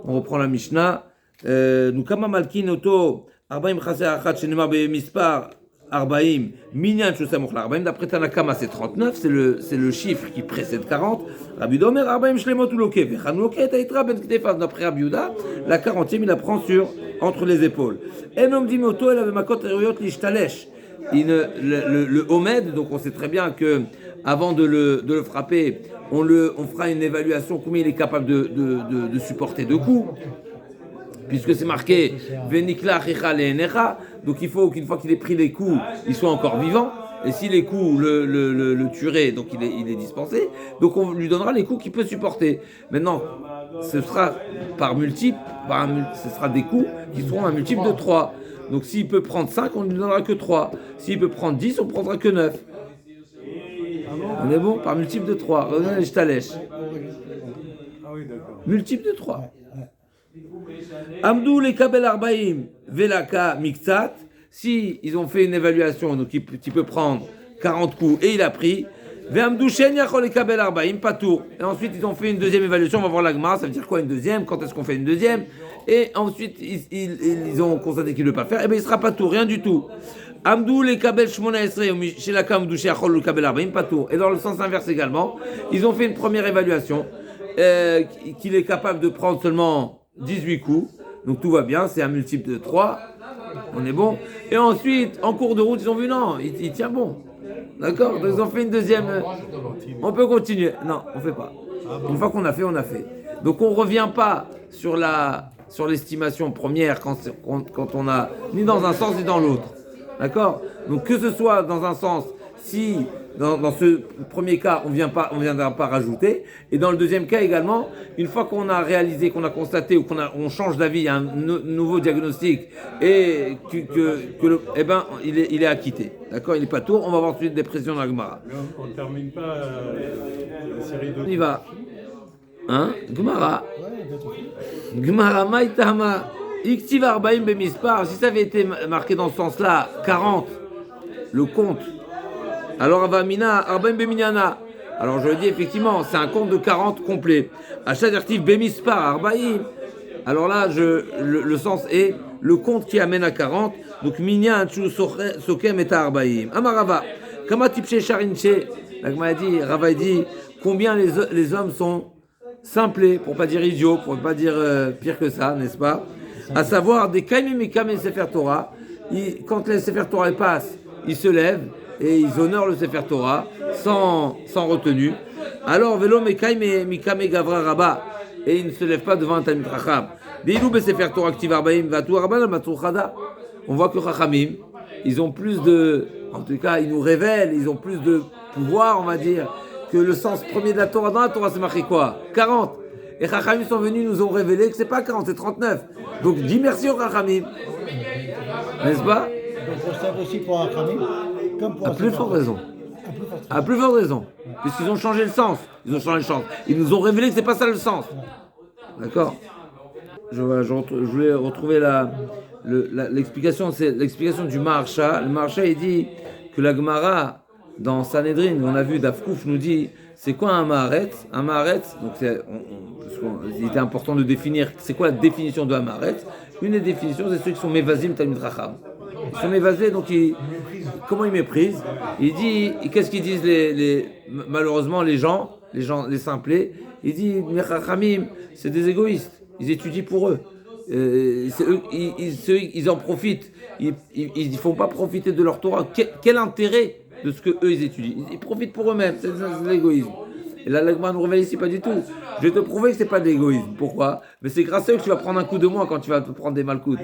On reprend la Mishnah. Nous kama malkin auto 40 chaser achat shenemar bemispar 40 minyan shosamuch la 40. D'après Tanakama, c'est 39, c'est le chiffre qui précède 40. Rabbi Yehuda omer 40 shlemot uloke vechan uloke et aitra ben ktefav. D'après Rabbi Yehuda, la 40e il la prend entre les épaules. En omdim auto el avemakot eruyot lishtalesh. Le Homed, donc on sait très bien que avant de le frapper, on fera une évaluation combien il est capable de supporter de coups, puisque c'est marqué Venikla Chicha Le'enecha, donc il faut qu'une fois qu'il ait pris les coups, il soit encore vivant. Et si les coups le tueraient, donc il est dispensé, donc on lui donnera les coups qu'il peut supporter. Maintenant, ce sera par multiple, ce sera des coups qui seront un multiple de 3. Donc s'il peut prendre 5, on ne lui donnera que 3. S'il peut prendre 10, on ne prendra que 9. On est bon? Par multiple de 3. Je t'allèche. Multiple de 3. Amdou les kabel arbaim velaka miktat. Si ils ont fait une évaluation, donc il peut prendre 40 coups et il a pris. Ve'amdou shen yachol les kabel arbaim patour. Et ensuite ils ont fait une deuxième évaluation. On va voir la Gemara. Ça veut dire quoi une deuxième? Quand est-ce qu'on fait une deuxième? Et ensuite ils ont constaté qu'il ne veut pas faire. Et bien il ne sera pas tout, rien du tout. Amdou les kabel shmona esrei chez la kamdou chez achol le kabel arbaim patour. Et dans le sens inverse également, ils ont fait une première évaluation qu'il est capable de prendre seulement 18 coups. Donc tout va bien, c'est un multiple de 3. On est bon. Et ensuite, en cours de route, ils ont vu non, il tient bon. D'accord? Donc ils ont fait une deuxième. On peut continuer. Non, on ne fait pas. Une fois qu'on a fait, on a fait. Donc on ne revient pas sur l'estimation première quand on a ni dans un sens ni dans l'autre. D'accord? Donc que ce soit dans un sens, si dans ce premier cas on ne viendra pas rajouter, et dans le deuxième cas également, une fois qu'on a réalisé, qu'on a constaté ou on change d'avis, il y a un nouveau diagnostic et il est acquitté. D'accord? Il n'est pas tour. On va voir ensuite des pressions dans la Gemara. On ne termine pas la série de. On y va. Hein? Gemara. Gemara Maïtama. Iktiv Arbaim Bemispar. Si ça avait été marqué dans ce sens-là, 40, le compte. Alors Avamina Arbaim Beminyana. Alors je le dis effectivement, c'est un compte de 40 complet. Achadertiv Bemispar Arbaim. Alors là, le sens est le compte qui amène à 40. Donc Minyan Chu Sokem et Arbaim. Amarava. Kama Tipche Charinche. La Gemara dit, Rava dit, combien les hommes sont simplés, pour pas dire idiots, pour pas dire pire que ça, n'est-ce pas? À savoir, des Kaimim et Kamim Sefer Torah, quand les Sefer Torah passent, ils se lèvent et ils honorent le Sefer Torah sans retenue. Alors, Velo Mekaim et Mikame Gavra Rabba, et ils ne se lèvent pas devant un Talmid Chacham. Deilou be Sefer Torah Ktiv Arbaim Vatu Rabban Matzur Chada. On voit que Chachamim, ils ont plus en tout cas, ils nous révèlent, ils ont plus de pouvoir, on va dire, que le sens premier de la Torah. Dans la Torah, c'est marqué quoi? 40. Et Chachamim sont venus, nous ont révélé que c'est pas 40, c'est 39. Donc dis merci aux Chachamim. N'est-ce pas? Donc on sert aussi pour un Khamim, comme pour À plus forte raison. À plus forte raison. Puisqu'ils ont changé le sens. Ils nous ont révélé que c'est pas ça le sens. D'accord? Je voulais retrouver l'explication. C'est l'explication du Maharsha. Le Maharsha, il dit que la Gemara, dans Sanhedrin, on a vu, Dafkouf nous dit, c'est quoi un Maharet? Un Maharet, donc il était important de définir, c'est quoi la définition de un Maharet? Une des définitions, c'est ceux qui sont Mevazim Talmid Chacham. Ils sont Mevazés, donc comment ils méprisent? Il dit, qu'est-ce qu'ils disent malheureusement les gens, les simplés? Il dit, les Chachamim, c'est des égoïstes. Ils étudient pour eux. Ils en profitent. Ils ne font pas profiter de leur Torah. Quel intérêt de ce que eux ils étudient? Ils profitent pour eux-mêmes. C'est de l'égoïsme. Et là, l'Agma nous révèle ici pas du tout. Je vais te prouver que c'est pas de l'égoïsme. Pourquoi? Mais c'est grâce à eux que tu vas prendre un coup de moi quand tu vas te prendre des malcoutes.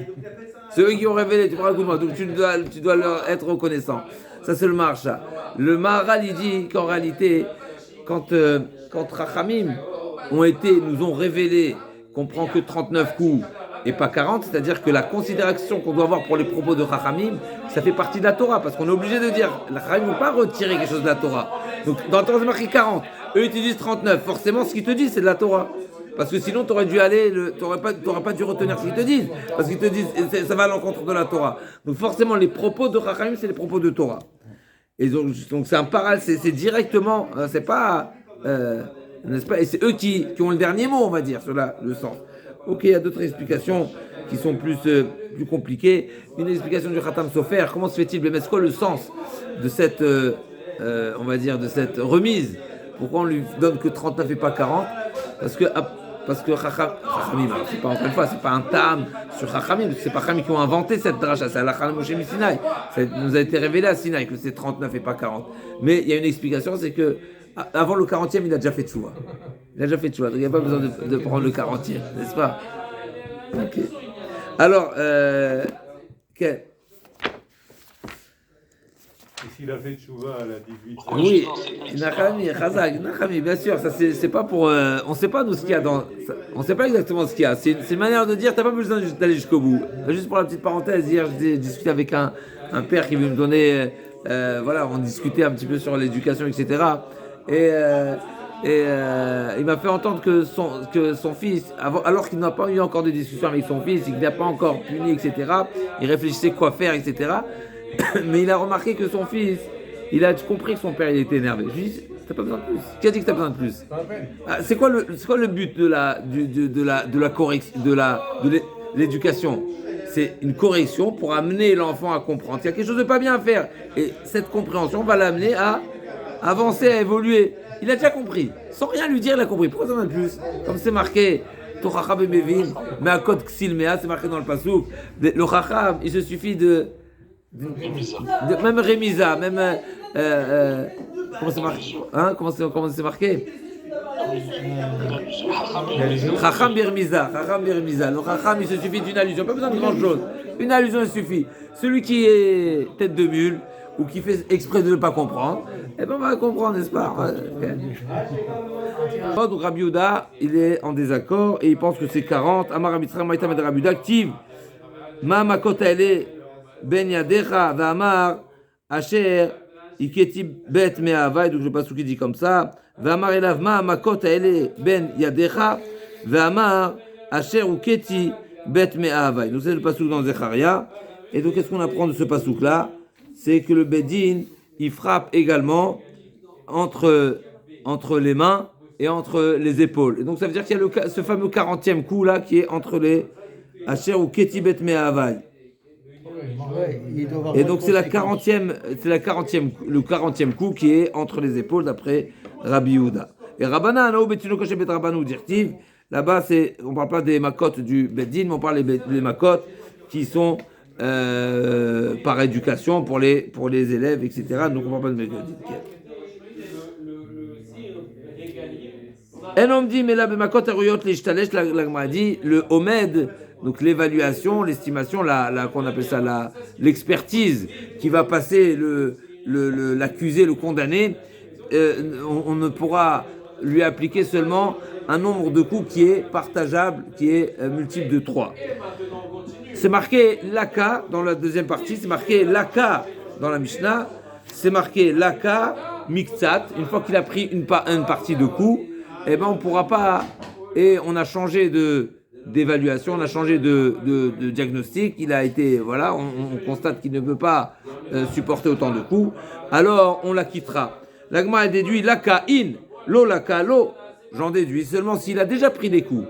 C'est eux qui ont révélé. Tu prends un coup de moi. Donc tu dois leur être reconnaissant. Ça c'est le Maharsha. Le Maharal il dit qu'en réalité, quand Rachamim nous ont révélé qu'on prend que 39 coups et pas 40, c'est-à-dire que la considération qu'on doit avoir pour les propos de Chachamim, ça fait partie de la Torah, parce qu'on est obligé de dire, les Chachamim ne vont pas retirer quelque chose de la Torah. Donc dans la Torah c'est marqué 40, eux ils te disent 39, forcément ce qu'ils te disent c'est de la Torah. Parce que sinon tu aurais dû t'aurais pas dû retenir ce qu'ils te disent, parce qu'ils te disent, ça va à l'encontre de la Torah. Donc forcément les propos de Chachamim c'est les propos de Torah. Et donc c'est un parallèle, c'est directement, c'est pas... n'est-ce pas? Et c'est eux qui ont le dernier mot, on va dire, sur le sens. Ok, il y a d'autres explications qui sont plus compliquées. Une explication du Khatam Sofer, comment se fait-il, mais c'est quoi le sens de cette, on va dire, de cette remise? Pourquoi on lui donne que 39 et pas 40? Parce que Chachamim, c'est pas, encore une fois, c'est pas un tam sur Chachamim, c'est pas Chachamim qui ont inventé cette dracha, c'est Allah Moshe Sinaï. Ça nous a été révélé à Sinaï que c'est 39 et pas 40. Mais il y a une explication, c'est que avant le 40e, il a déjà fait tchouva. Il a déjà fait tchouva, donc il n'y a pas besoin de prendre le 40e, n'est-ce pas? Ok. Alors, quel? Et s'il a fait tchouva à la 18 Oui, Nachami, bien sûr, ça c'est pas pour. On sait pas nous ce qu'il y a dans. On sait pas exactement ce qu'il y a. C'est une manière de dire, t'as pas besoin d'aller jusqu'au bout. Juste pour la petite parenthèse, hier j'ai discuté avec un père qui veut me donner. Voilà, on discutait un petit peu sur l'éducation, etc. Et il m'a fait entendre que son fils, alors qu'il n'a pas eu encore de discussion avec son fils, et qu'il n'a pas encore puni, etc., il réfléchissait quoi faire, etc. Mais il a remarqué que son fils, il a compris que son père il était énervé. Je lui dis, t'as pas besoin de plus. Qui a dit que t'as besoin de plus? C'est quoi le but de la correction, de l'éducation? C'est une correction pour amener l'enfant à comprendre. Il y a quelque chose de pas bien à faire. Et cette compréhension va l'amener à avancer, à évoluer. Il a déjà compris. Sans rien lui dire, il a compris. Pourquoi t'en as de plus? Comme c'est marqué, Tochacham Mevin, mais à Kod Ksil Mea, c'est marqué dans le Passouk. Le Chacham, il se suffit même Rémisa, même comment c'est marqué, hein, comment c'est marqué? Chacham Birmiza. Le Chacham, il se suffit d'une allusion, pas besoin de grand chose. Une allusion, il suffit. Celui qui est tête de mule ou qui fait exprès de ne pas comprendre, eh ben on va comprendre, n'est-ce pas? Donc Rabbi Yehuda, il est en désaccord et il pense que c'est 40. Amar Mitzrayim Maïtam et Rabbi Yehuda active. Ma makot elle Ben Yadecha Vamar Asher Iketi Bet Me'avai, donc le passage qui dit comme ça. Vamar Elav Ma Makot Elle Ben Yadecha Vamar Asher Uketi Bet Me'avai. Donc c'est le passage dans Zecharia. Et donc qu'est-ce qu'on apprend de ce passage là? C'est que le Bedin il frappe également entre les mains et entre les épaules. Et donc ça veut dire qu'il y a ce fameux 40e coup là qui est entre les Asher Uketi Bet Me'avai. Et donc c'est le 40e coup qui est entre les épaules d'après Rabbi Yehuda. Et Rabbanan, là-bas on ne parle pas des makotes du Beddin, mais on parle des makotes qui sont par éducation pour les élèves, etc. Donc on ne parle pas de makotes. Un homme dit, mais là, la Gemara dit, le Omed, donc l'évaluation, l'estimation, qu'on appelle ça l'expertise qui va passer l'accusé, le condamné, on ne pourra lui appliquer seulement un nombre de coups qui est partageable, qui est multiple de 3. C'est marqué l'aka dans la deuxième partie, c'est marqué l'aka dans la Mishnah, c'est marqué l'aka miktsat, une fois qu'il a pris une partie de coups, eh ben on pourra pas, et on a changé d'évaluation, on a changé de diagnostic, il a été, voilà, on constate qu'il ne peut pas supporter autant de coups, alors on la quittera. L'agma a déduit l'aka in, lo laka lo, j'en déduis seulement s'il a déjà pris des coups.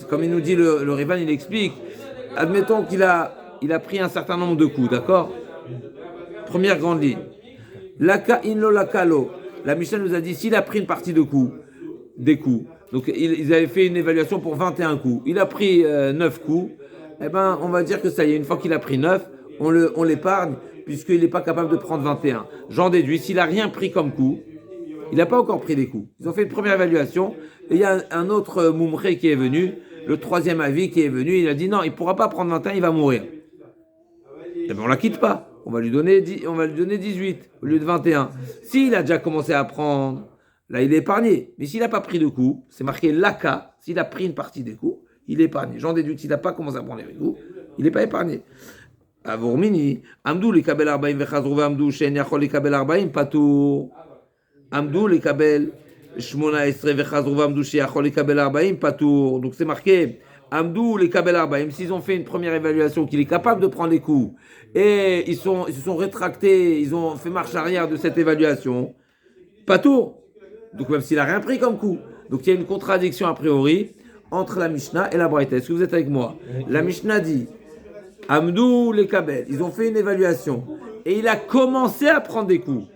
Comme il nous dit le Rivan, il explique, admettons qu'il a pris un certain nombre de coups, d'accord? Première grande ligne. Laka in lo laka lo, la Mishnah nous a dit s'il a pris une partie de coups, des coups. Donc ils avaient fait une évaluation pour 21 coups. Il a pris 9 coups. Eh ben, on va dire que ça y est, une fois qu'il a pris 9, on l'épargne puisqu'il n'est pas capable de prendre 21. J'en déduis, s'il n'a rien pris comme coup, il n'a pas encore pris des coups. Ils ont fait une première évaluation et il y a un autre Moumré qui est venu, le troisième avis qui est venu, il a dit non, il ne pourra pas prendre 21, il va mourir. Eh ben, on ne la quitte pas. On va lui donner 18 au lieu de 21. S'il a déjà commencé à prendre, là, il est épargné. Mais s'il n'a pas pris de coups, c'est marqué l'aka. S'il a pris une partie des coups, il est épargné. J'en déduis s'il n'a pas commencé à prendre les coups, il n'est pas épargné. Avourmini, Amdou les kabel arbaim vechazrouve Amdou shen yachol les kabel arbaim patour. Amdou les kabel shmona estre vechazrouve Amdou shen yachol les kabel arbaim patour. Donc c'est marqué Amdou les kabel arbaim. S'ils ont fait une première évaluation qu'il est capable de prendre les coups et ils se sont rétractés, ils ont fait marche arrière de cette évaluation, patour. Donc même s'il n'a rien pris comme coup. Donc il y a une contradiction a priori entre la Mishnah et la Braïta. Est-ce que vous êtes avec moi? La Mishnah dit Amdou les Kabel, ils ont fait une évaluation et il a commencé à prendre des coups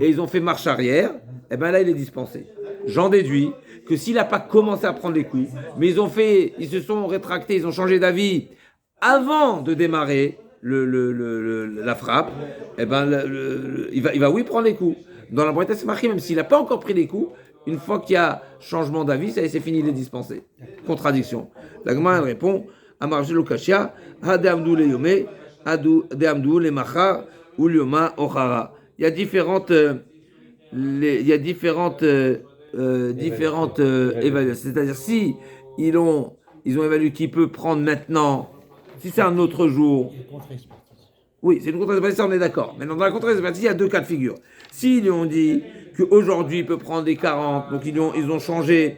et ils ont fait marche arrière, et bien là il est dispensé. J'en déduis que s'il n'a pas commencé à prendre des coups, mais ils se sont rétractés, ils ont changé d'avis avant de démarrer la frappe, et ben il va oui prendre les coups. Dans la Braïta c'est marqué, même s'il n'a pas encore pris les coups, une fois qu'il y a changement d'avis, ça y est, c'est fini, il est dispensé. Contradiction. La Gemara elle répond Amar Shelo Kashia, Hade Amdou le Yome, Hade Amdou le Machar, ou Lyoma Ochara. Il y a différentes évaluations. C'est-à-dire, si ils ont évalué qu'il peut prendre maintenant, si c'est un autre jour. Oui, c'est une contre-expertise, ça on est d'accord. Maintenant, dans la contre-expertise, il y a deux cas de figure. S'ils lui ont dit qu'aujourd'hui il peut prendre des 40, donc ils ont changé.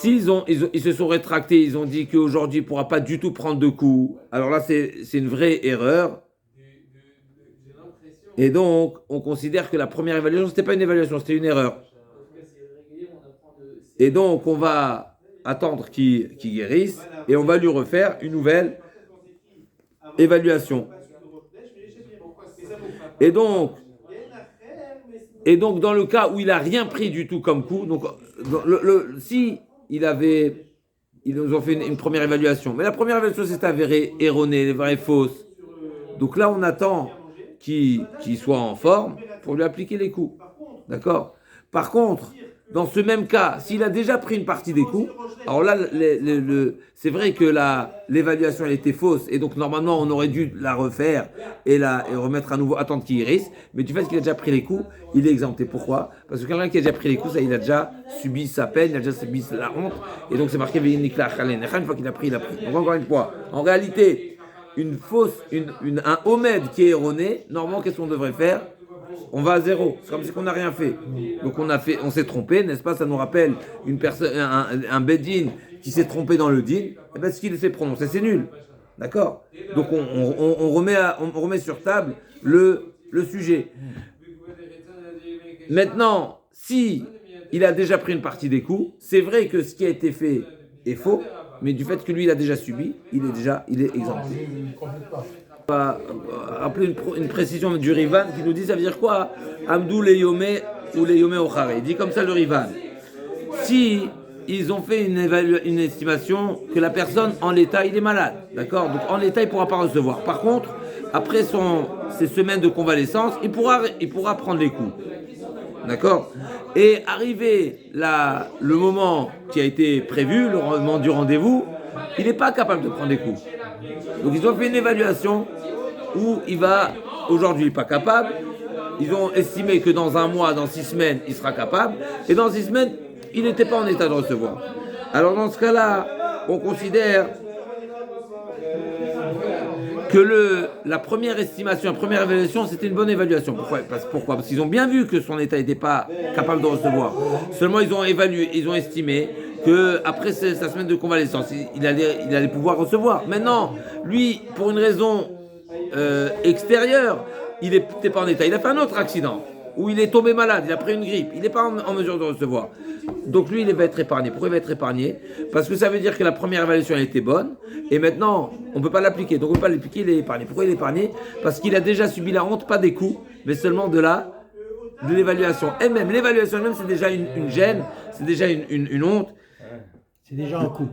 Ils se sont rétractés, ils ont dit qu'aujourd'hui il ne pourra pas du tout prendre de coups. Alors là, c'est une vraie erreur. Et donc, on considère que la première évaluation, ce n'était pas une évaluation, c'était une erreur. Et donc, on va attendre qu'il guérisse et on va lui refaire une nouvelle évaluation. Et donc, dans le cas où il n'a rien pris du tout comme coup, donc, si ils nous ont fait une première évaluation, mais la première évaluation s'est avérée erronée, vraie, fausse. Donc là, on attend qu'il soit en forme pour lui appliquer les coups. D'accord? Par contre, dans ce même cas, s'il a déjà pris une partie des coups, alors là, c'est vrai que l'évaluation elle était fausse et donc normalement on aurait dû la refaire et remettre à nouveau, attendre qu'il guérisse. Mais du fait qu'il a déjà pris les coups, il est exempté. Pourquoi? Parce que quelqu'un qui a déjà pris les coups, ça, il a déjà subi sa peine, il a déjà subi la honte et donc c'est marqué une fois qu'il a pris, il a pris. Donc encore une fois, en réalité, un omed qui est erroné, normalement qu'est-ce qu'on devrait faire? On va à zéro. C'est comme si on n'a rien fait. Donc on s'est trompé, n'est-ce pas? Ça nous rappelle une personne, un bedin qui s'est trompé dans le din. Et bien ce qu'il s'est prononcé, c'est nul. D'accord? Donc on remet sur table le sujet. Maintenant, si il a déjà pris une partie des coups, c'est vrai que ce qui a été fait est faux, mais du fait que lui il a déjà subi, il est exempté. On va rappeler une précision du Rivan qui nous dit ça veut dire quoi? Amdou le Yome ou le Yome Ochare. Il dit comme ça le Rivan. Si ils ont fait une estimation que la personne en l'état il est malade, d'accord? Donc en l'état il ne pourra pas recevoir. Par contre, après ses semaines de convalescence, il pourra prendre les coups, d'accord? Et arrivé le moment qui a été prévu, le moment du rendez-vous, il n'est pas capable de prendre des coups. Donc ils ont fait une évaluation où aujourd'hui il n'est pas capable, ils ont estimé que dans un mois, dans 6 semaines, il sera capable, et dans 6 semaines, il n'était pas en état de recevoir. Alors dans ce cas-là, on considère que la première estimation, la première évaluation, c'était une bonne évaluation. Pourquoi? Parce qu'ils ont bien vu que son état n'était pas capable de recevoir. Seulement ils ont estimé qu'après sa semaine de convalescence, il allait pouvoir recevoir. Maintenant, lui, pour une raison extérieure, il n'était pas en état. Il a fait un autre accident où il est tombé malade, il a pris une grippe, il n'est pas en mesure de recevoir. Donc lui, il va être épargné. Pourquoi il va être épargné? Parce que ça veut dire que la première évaluation elle était bonne, et maintenant, on ne peut pas l'appliquer. Donc on ne peut pas l'appliquer, il est épargné. Pourquoi il est épargné? Parce qu'il a déjà subi la honte, pas des coups, mais seulement de l'évaluation. Et même l'évaluation elle-même, c'est déjà une gêne, c'est déjà une honte. C'est déjà un coup.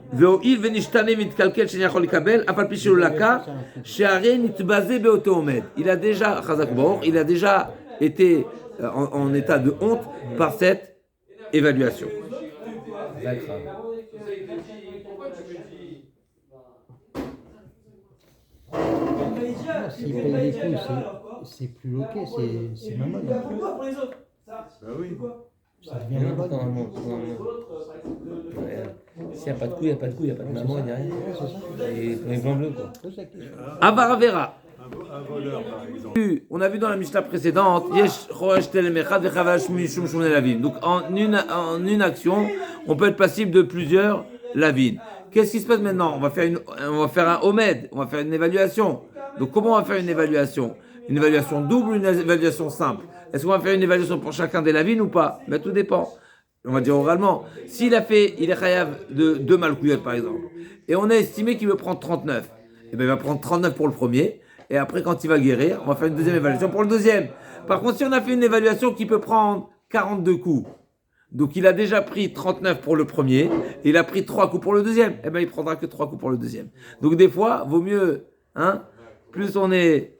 Il a déjà été en état de honte par cette évaluation. S'il paye les coups, c'est plus ok, c'est maman. Ben oui. Ça devient maman. S'il n'y a pas de coup, il n'y a pas de coup, il n'y a pas de maman, il n'y a rien. Et les blancs bleus, quoi. Avaravera. Un voleur, par exemple. On a vu dans la Mishnah précédente, donc en une action, on peut être passible de plusieurs lavines. Qu'est-ce qui se passe maintenant? On va faire un omed, on va faire une évaluation. Donc comment on va faire une évaluation? Une évaluation double ou une évaluation simple? Est-ce qu'on va faire une évaluation pour chacun des lavines ou pas? Ben, tout dépend. On va dire oralement. S'il a fait, il est chayav de 2 malkouyot par exemple, et on a estimé qu'il veut prendre 39, et ben il va prendre 39 pour le premier, et après quand il va guérir, on va faire une deuxième évaluation pour le deuxième. Par contre, si on a fait une évaluation qui peut prendre 42 coups, donc il a déjà pris 39 pour le premier, et il a pris 3 coups pour le deuxième, et ben il prendra que 3 coups pour le deuxième. Donc des fois, vaut mieux, hein, plus on est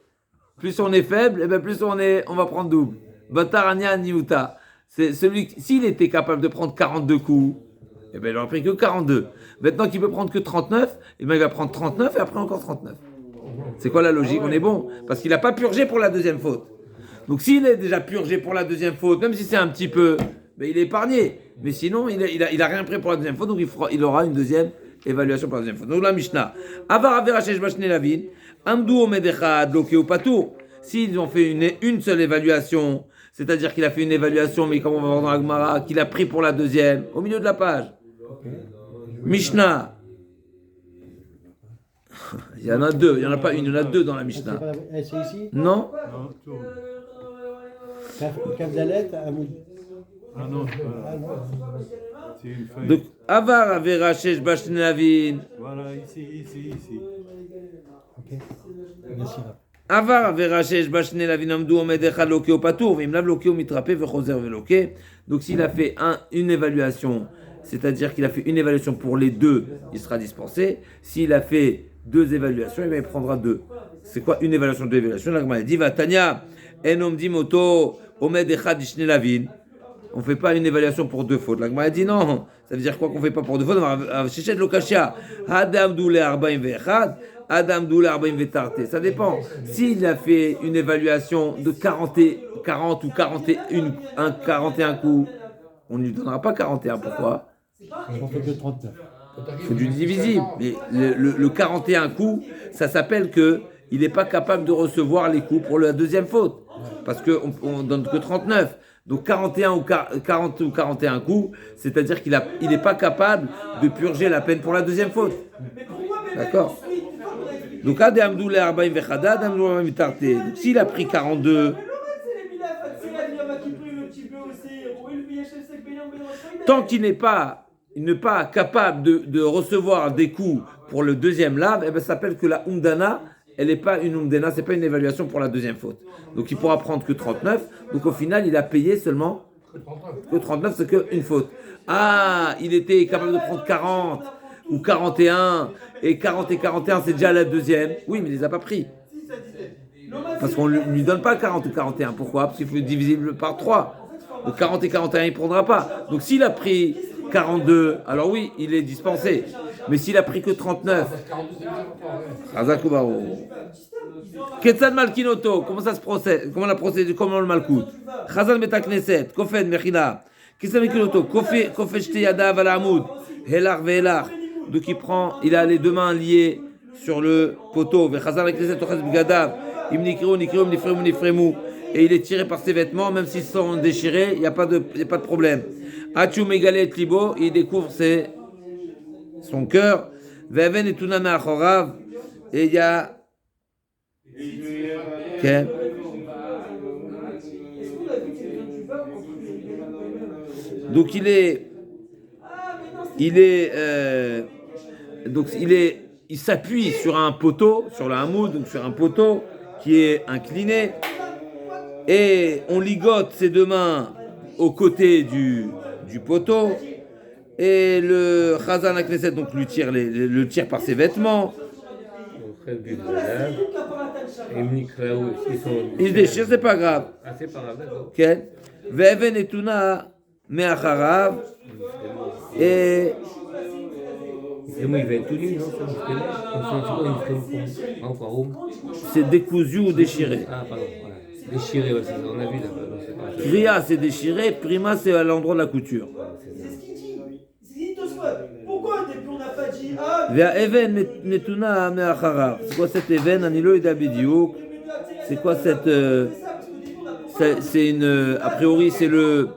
faible, et ben plus on va prendre double. Batarania niuta. C'est celui qui, s'il était capable de prendre 42 coups, eh ben il n'aurait pris que 42. Maintenant qu'il peut prendre que 39, eh ben il va prendre 39 et après encore 39. C'est quoi la logique? On est bon. Parce qu'il n'a pas purgé pour la deuxième faute. Donc s'il est déjà purgé pour la deuxième faute, même si c'est un petit peu, ben il est épargné. Mais sinon, il a rien pris pour la deuxième faute, donc il aura une deuxième évaluation pour la deuxième faute. Donc la Mishnah. Avar averachesh bashne lavin, amdu omedechad lokeu patur. S'ils ont fait une seule évaluation, c'est-à-dire qu'il a fait une évaluation, mais comme on va voir dans la Gemara, qu'il a pris pour la deuxième, au milieu de la page. Mishnah. Il y en a deux, il n'y en a pas une, il y en a deux dans la Mishnah. C'est ici? Non? Non, tourne. Kavdalet, Amoud. Ah non, c'est une feuille. Donc, Avar averachesh bashne lavin. Voilà, ici. Ok. Merci. Avar averachesh bashne lavin amdu omedecha lokeu patur, vim lav lokeu mitrape vechozer veloke. Donc s'il a fait une évaluation, c'est-à-dire qu'il a fait une évaluation pour les deux, il sera dispensé. S'il a fait 2 évaluations, il prendra 2. C'est quoi une évaluation, 2 évaluations? La Gemara dit Vatania enom dimoto omedecha dishne lavin. On ne fait pas une évaluation pour 2 fautes. La Gemara dit non. Ça veut dire quoi qu'on ne fait pas pour 2 fautes? On va chercher de l'okashia. Adam doule arba'im ve'echad. Adam doule arba'im ve'tarte. Ça dépend. S'il a fait une évaluation de 40 ou 41 coups, on ne lui donnera pas 41. Pourquoi? On fait que 39. Il faut du divisible. Mais le 41 coups, ça s'appelle qu'il n'est pas capable de recevoir les coups pour la deuxième faute. Parce qu'on ne donne que 39. Donc 41 ou 40 ou 41 coups, c'est-à-dire qu'il n'est pas capable de purger la peine pour la deuxième faute. D'accord? Donc s'il a pris 42, tant qu'il n'est pas capable de recevoir des coups pour le deuxième lave, eh ben, ça s'appelle que la umdana, elle n'est pas une umdana, c'est pas une évaluation pour la deuxième faute. Donc il pourra prendre que 39. Donc au final, il a payé seulement que 39, c'est qu'une faute. Ah, il était capable de prendre 40 ou 41, et 40 et 41, c'est déjà la deuxième. Oui, mais il les a pas pris. Parce qu'on ne lui donne pas 40 ou 41. Pourquoi? Parce qu'il faut divisible par 3. Donc 40 et 41, il ne prendra pas. Donc s'il a pris 42, alors oui, il est dispensé. Mais s'il a pris que 39, Ketzad Malkinoto, comment ça se procède? Comment on a procédé? Comment on le malcoute? Chazal Betakneset, Kofen Mechina, Ketzad Malkinoto, Kofen Shteyada Valamoud, Helar Velar. Donc il a les deux mains liées sur le poteau. Chazal Bekneset, Tochaz Bigadav, Imnikiro, Nikiro, Nifremu, Nifremu. Et il est tiré par ses vêtements, même s'ils sont déchirés, il n'y a pas de problème. Hachu Megalet Libo, il découvre son cœur. Veven et Tuname Achorav, et il y a. Okay. Donc il s'appuie sur un poteau, sur le hamoud, donc sur un poteau qui est incliné, et on ligote ses deux mains aux côtés du poteau, et le Chazan Akneset donc le tire par ses vêtements. Il se déchire, c'est pas grave. Ah, c'est pas grave, d'accord. Ok. Veven et Tuna Meacharav, et Et moi, il va être tout nu, non? c'est décousu ou déchiré. Ah, pardon, voilà. Déchiré, ouais, c'est ça, on a vu là. Kriya, c'est déchiré, prima, c'est à l'endroit de la couture. C'est ce qu'il dit. Pourquoi au début on n'a pas dit Ve'even netuna me'acharav. C'est quoi cette even? Anilo et Dabidiouk. C'est quoi cette. C'est une. A priori, c'est le.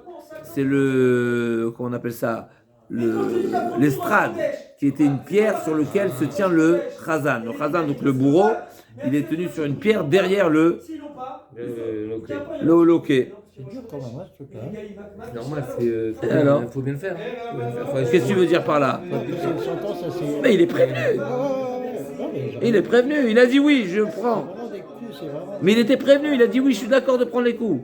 Comment on appelle ça? L'estrade, qui était une pierre sur laquelle se tient le chazan. Le chazan, donc le bourreau, il est tenu sur une pierre derrière le Ok. holoquet. C'est dur quand même, hein, ce truc-là. Hein. C'est normal, faut, Alors faut bien le faire. Faut bien le faire. Faut aller Qu'est-ce que tu veux dire par là? C'est une sentence assez. Mais il est prévenu. Non, mais Il est prévenu. Il a dit oui, je prends. vraiment des coups, c'est vraiment. Mais il était prévenu. Il a dit oui, je suis d'accord de prendre les coups.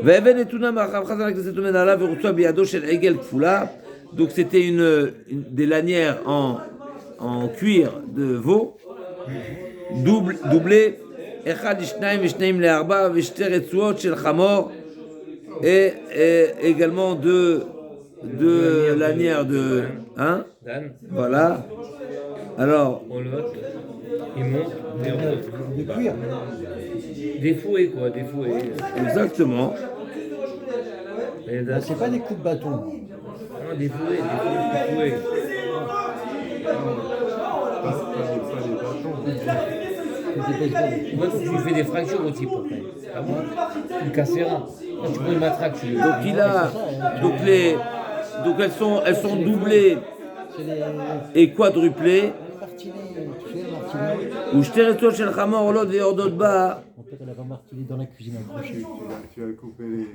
Ve'even etuna ma'achrav chazan ha'knesset omed alav ve'rutzua biyado shel egel kfula. Donc c'était des lanières en cuir de veau, doublées. Echad ishnaim v'shnaim le'arba v'shte retzuot shel chamor. Et également deux lanières de... Hein? Dan, Voilà. Alors, on le vote. Il monte, et on vote. De cuir. Des fouets, quoi, des fouets. exactement. Et Là, Dan, c'est pas des coups de bâton. non, des fouets, des fouets. C'est des baseballs. Moi, tu fais des fractures au type après. Ah bon? Tu casseras. Quand tu prends une matraque, tu Donc il a... Donc elles sont doublées C'est les et quadruplées. martinets. Tu sais, le martinet. Ou shte retzuot shel chamor olot ve'yordot ba. Mon père, elle avait martiné dans la cuisine à crochet. Tu as coupé les.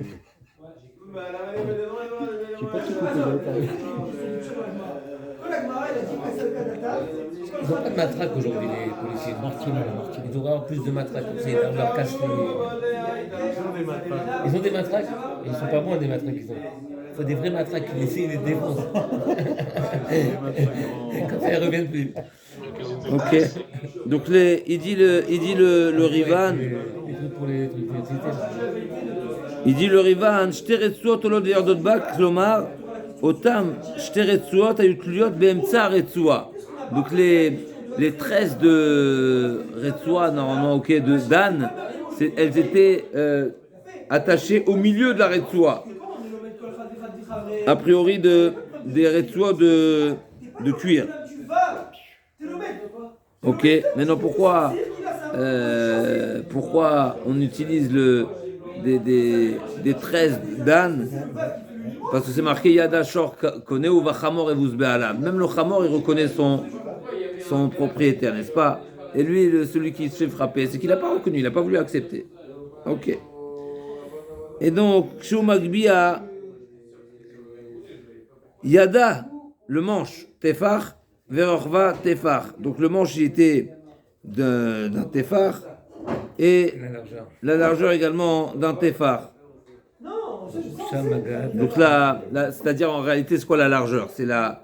J'ai pas tout coupé, j'avais pas. Ils n'ont pas de matraque aujourd'hui, les policiers. Martinet, la martinet. Ils devraient avoir plus de matraques. Comme ça, ils leur cassent les... Ils ont des matraques. Ils sont pas bons, des matraques qu'ils ont. Il faut des vrais matraques qui essaient de les défoncer. Comme ça, ils ne reviennent plus. Ok. Donc il dit le Rivan. Les trucs pour les trucs d'électricité. Il dit le Rivan, shte retzuot olot ve'yordot ba, klomar, otam shte retzuot ayut tluliot be'emtza retzua. Donc les tresses de retzua, normalement, ok, de Dan, elles étaient attachées au milieu de la retzua. A priori des retzua de cuir. Ok, maintenant pourquoi on utilise des tresses d'âne? Parce que c'est marqué Yada Shor Koneh ou Vachamor Evus Be'alam. Même le Chamor, il reconnaît son propriétaire, n'est-ce pas? Et lui, celui qui se fait frapper, c'est qu'il n'a pas reconnu, il n'a pas voulu accepter. Ok. Et donc, Shu Magbia Yada, le manche, Tefar, Verorva, Tefar. Donc le manche, il était d'un Tefar et la largeur également d'un Tefar. Donc là, c'est-à-dire en réalité, c'est quoi la largeur? C'est la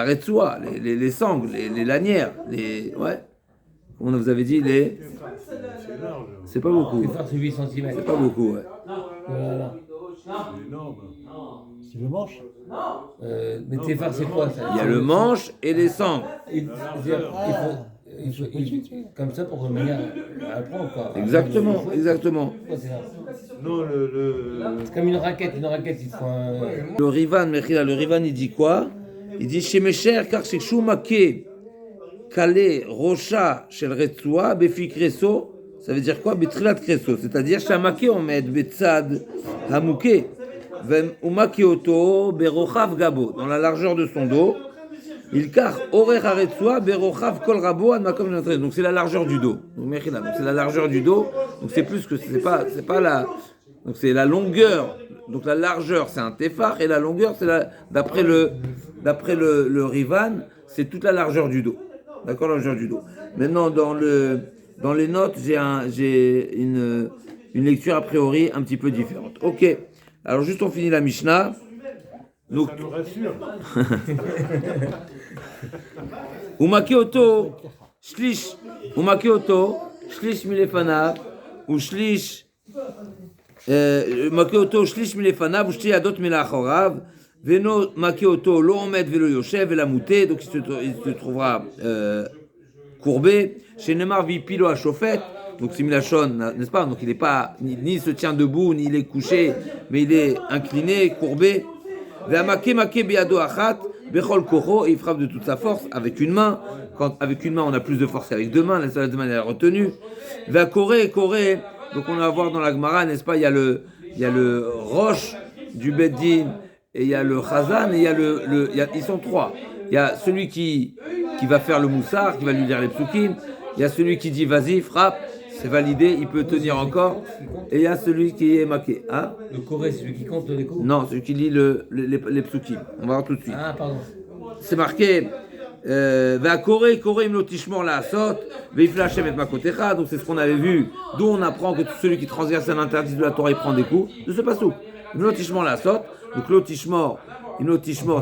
retsoua, les sangles, les lanières, ouais. On vous avait dit c'est pas beaucoup. C'est 8 cm. C'est pas beaucoup, ouais. Voilà. C'est énorme. C'est le manche. Mais Tefar, c'est quoi ça? Il y a le manche et les sangles. Il faut comme ça pour revenir à prendre, quoi. Exactement. Pourquoi c'est là? Non, C'est comme une raquette, il faut un... Le Rivan, le Rivan, il dit quoi? Il dit chez mes chers, car c'est Shumake, Kale, Rocha, Shel Retsua, Befik Reso. Ça veut dire quoi? Betrilat Reso. C'est-à-dire, Shamake, on met Betsad, Hamouke, Umake Oto, Berochav Gabo. Dans la largeur de son dos. Il car Orer Aretsua, Berochav Kol Rabo, Admakom Jantre. Donc c'est la largeur du dos. Donc c'est la largeur du dos. Donc c'est plus que c'est pas la. Donc c'est la longueur. Donc la largeur c'est un tefar et la longueur c'est d'après le Rivan c'est toute la largeur du dos. D'accord, la largeur du dos. Maintenant dans les notes j'ai une lecture a priori un petit peu différente. Ok. Alors juste on finit la Mishnah. Donc, ça nous rassure. Umakeoto, shlish milefanav, ou shlish, Umakeoto, shlish milefanav, ou shti adot milachorav, veno makeoto, lo omed velo yoshev, velamouté, donc il se trouvera courbé, chez Nemar vipilo à chauffette, donc c'est Milachon, n'est-ce pas? Donc il n'est pas, ni se tient debout, ni il est couché, mais il est incliné, courbé. Et il frappe de toute sa force avec une main. Avec une main, on a plus de force qu'avec deux mains. La seule main, elle est retenue. Donc on va voir dans la Gemara, n'est-ce pas? Il y a le roche du Beddin et il y a le Chazan et ils sont trois. Il y a celui qui qui va faire le moussard, qui va lui lire les psukim. Il y a celui qui dit vas-y, frappe, c'est validé, il peut tenir encore. Et il y a celui qui est maqué. Hein? Le Corée, c'est celui qui compte les coups. Non, celui qui lit les psukim. On va voir tout de suite. Ah, pardon. C'est marqué va Corée im lotishmor la asot, veifla Hashem et makotecha. Donc c'est ce qu'on avait vu, d'où on apprend que celui qui transgresse un interdit de la Torah, il prend des coups. De ce passou. Im lotishmor la asot. Donc lotishmor,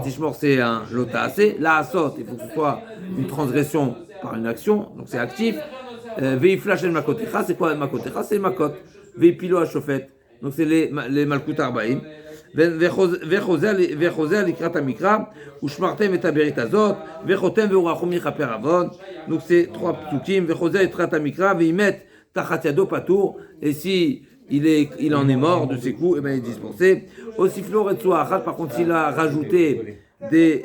tishmor c'est un lotaase. La asot, il faut que ce soit une transgression par une action, donc c'est actif. Veifla Hashem makotecha, c'est quoi makotecha? C'est makot. Veipilo hashofet, donc c'est les malkut arbaim. וחוזר לקראת המקרא, ושמרתם את הברית הזאת, וחותם ורחום יכפר עוון. Donc c'est trois psukim, וחוזר לקראת המקרא, ואם מת תחת ידו פטור, et si il en est mort de ses coups, et bien il est dispensé. Aussi lo retsua achat, par contre s'il a rajouté des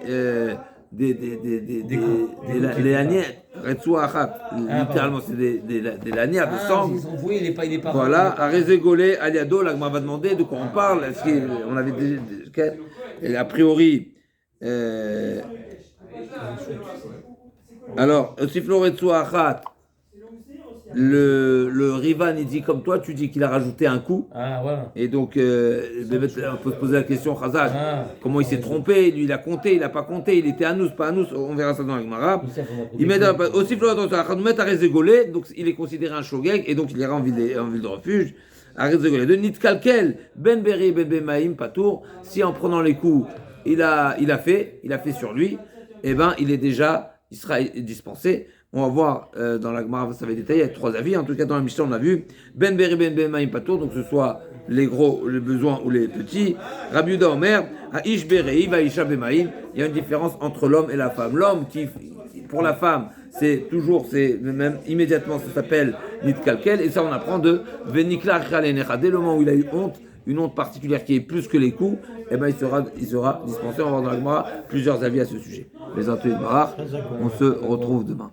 lanières, retsua achat, littéralement c'est des lanières de sang. Il est pas Voilà, à Rezegolé, Aliado, là, on va demander de quoi on parle. Est-ce qu'on avait a priori. Alors, Sifloretsu Achat, le Rivan, il dit comme toi, tu dis qu'il a rajouté un coup. Ah, voilà. Et donc, on peut se poser la question, Khazak, comment il s'est trompé? Lui, il a compté, il n'a pas compté, il était à nous, pas à nous, on verra ça dans la Gemara. Il met aussi à Rezegolé, donc il est considéré un shogeg, et donc il ira en ville de refuge. À Rezegolé. De Nitkalkel, Ben Beri, Ben Bemaim, Patour, si en prenant les coups, il a fait sur lui, et ben il sera dispensé. On va voir dans la Gemara, ça va être détaillé, il y a trois avis. En tout cas, dans la mission, on a vu Ben Beri, Ben Bemaim, Patour, donc que ce soit les gros, les besoins ou les petits. Rabbi Yehuda Omer, à Ish Berei, Vaisha Bemaim, il y a une différence entre l'homme et la femme. L'homme qui, pour la femme, c'est même immédiatement, ça s'appelle Nitkalkel, et ça on apprend de Venikla Khalenecha. Dès le moment où il a eu honte, une honte particulière qui est plus que les coups, et ben il sera dispensé. On va voir dans la Gemara plusieurs avis à ce sujet. Les Antoine Barach, on se retrouve demain.